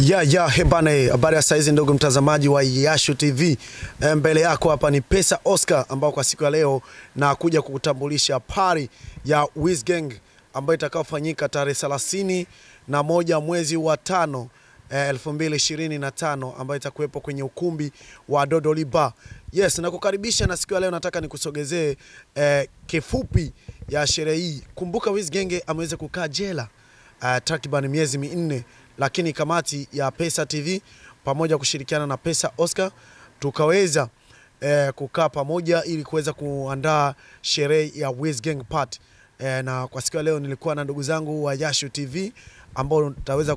Hebane, habari ya saizi ndugu mtazamaji wa Yashu TV. Mbele yako hapa ni Pesa Oscar ambao kwa siku ya leo na kuja kukutambulisha pari ya Wizgang ambayo itakayofanyika tarehe 31 mwezi wa 5 2025 ambayo itakuwepo kwenye ukumbi wa Dodoli Bar. Yes, nakukaribisha na siku ya leo nataka nikusogezee kifupi ya sherehe hii. Kumbuka Wizgang ameweza kukaa jela takriban miezi 4, lakini kamati ya Pesa TV pamoja kushirikiana na Pesa Oscar tukaweza kukaa pamoja ili kuweza kuandaa sherehe ya Wizgang Party. Na kwa siku ya leo nilikuwa na ndugu zangu wa Yashu TV ambao tutaweza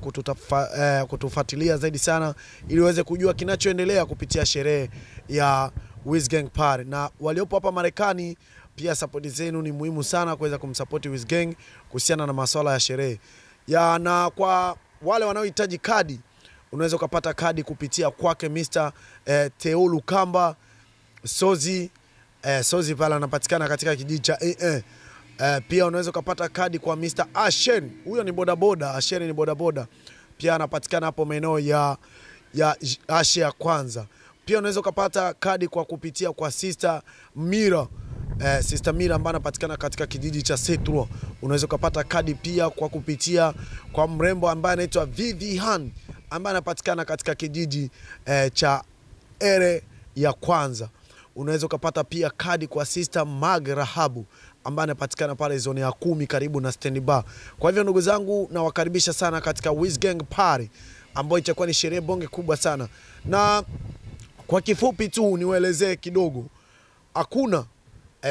kutufuatilia zaidi sana ili waweze kujua kinachoendelea kupitia sherehe ya Wizgang Party. Na waliopo hapa Marekani pia support zenu ni muhimu sana kuweza kumsupport Wizgang kuhusiana na masuala ya sherehe. Na kwa wale wanaohitaji kadi, unaweza kupata kadi kupitia kwake Mr. Teolu Kamba Sozi. Sozi pala anapatikana katika kijiji cha pia unaweza kupata kadi kwa Mr. Ashen. Huyo ni bodaboda, Ashen ni bodaboda. Pia anapatikana hapo maeneo ya Ashe ya kwanza. Pia unaweza kupata kadi kwa kupitia kwa Sister Mira. Sister Mira ambaye anapatikana katika kijiji cha Setro. Unaweza kupata kadi pia kwa kupitia kwa mrembo ambaye anaitwa Vivian ambaye anapatikana katika kijiji cha Ere ya kwanza. Unaweza kupata pia kadi kwa Sister Mag Rahabu ambaye anapatikana pale zone ya 10 karibu na Stand Bar. Kwa hivyo ndugu zangu, nawakaribisha sana katika Wizgang Party ambayo itakuwa ni sherehe bonge kubwa sana. Na kwa kifupi tu niwaelezee kidogo, hakuna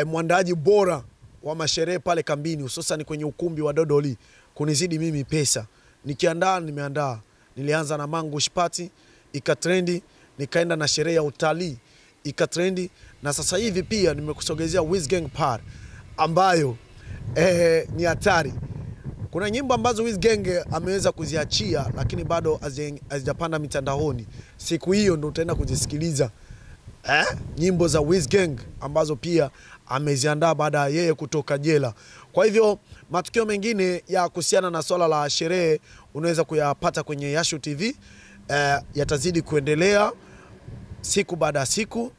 mwandaji bora wa masherehe pale kambini, hususan kwenye ukumbi wa Dodoli kunizidi mimi Pesa. Nikiandaa nimeandaa. Nilianza na Mangush Party, ikatrendi, nikaenda na sherehe ya utalii, ikatrendi, na sasa hivi pia nimekusogezea Wizgang Party ambayo ni hatari. Kuna nyimbo ambazo Wizgang ameweza kuziachia lakini bado hazijapanda mitandaoni. Siku hiyo ndio utaenda kuzisikiliza nyimbo za Wizgang ambazo pia ameziandaa baada ya yeye kutoka jela. Kwa hivyo matukio mengine ya kuhusiana na swala la sherehe unaweza kuyapata kwenye Yashu TV. Yatazidi kuendelea siku baada ya siku,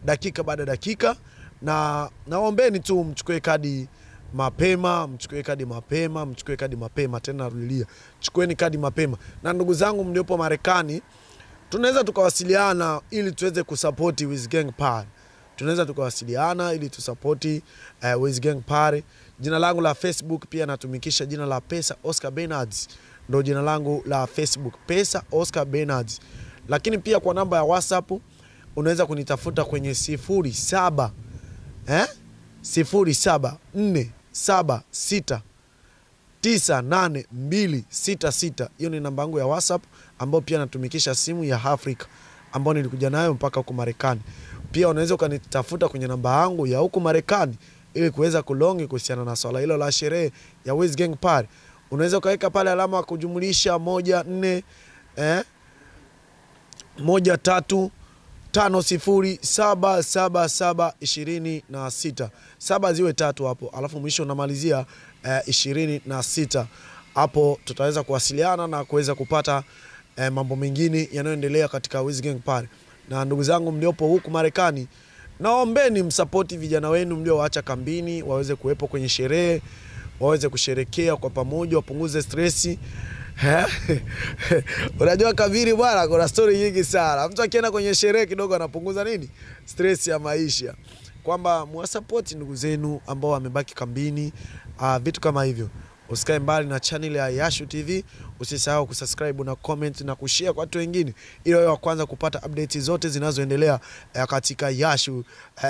dakika baada dakika, na naombeni tu mchukue kadi mapema, mchukue kadi mapema, tena narudia, chukueni kadi mapema. Na ndugu zangu mliopo Marekani, tunaweza tukawasiliana ili tuweze kusupport Wizgang Party. Tunaweza tukawasiliana ili tusupporti Wizgang Party. Jina langu la Facebook pia natumikisha jina la Pesa Oscar Bernards. Ndio jina langu la Facebook, Pesa Oscar Bernards. Lakini pia kwa namba ya WhatsApp unaweza kunitafuta kwenye 0747698266. Hiyo ni namba yangu ya WhatsApp ambayo pia natumikisha simu ya Afrika ambayo nilikuja nayo mpaka huko Marekani. Pia unaweza ukanitafuta kwenye namba yangu ya huko Marekani ili kuweza kulongi kuhusiana na swala hilo la sherehe ya Wizgang Party. Unaweza ukaweka pale alama kujumlisha 1350777726. 7 ziwe 3 hapo, alafu mwisho unamalizia 26. Hapo tutaweza kuwasiliana na kuweza kupata mambo mengine yanayoendelea katika Wizgang Party. Na ndugu zangu mliopo huku Marekani, naombeni msapoti vijana wenu mlioacha kambini waweze kuwepo kwenye sherehe, waweze kusherekea kwa pamoja, wapunguze stressi. Unajua kabiri bwana, kuna story nyingi sana. Mtu akienda kwenye sherehe kidogo anapunguza nini? Stress ya maisha. Kwamba muwasupport ndugu zenu ambao wamebaki kambini, vitu kama hivyo. Usikae mbali na channel ya Yashu TV. Usisahau kusubscribe na comment na kushare kwa watu wengine ili wawe wa kwanza kupata updates zote zinazoendelea katika Yashu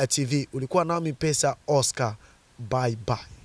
TV. Ulikuwa nami Pesa Oscar. Bye bye.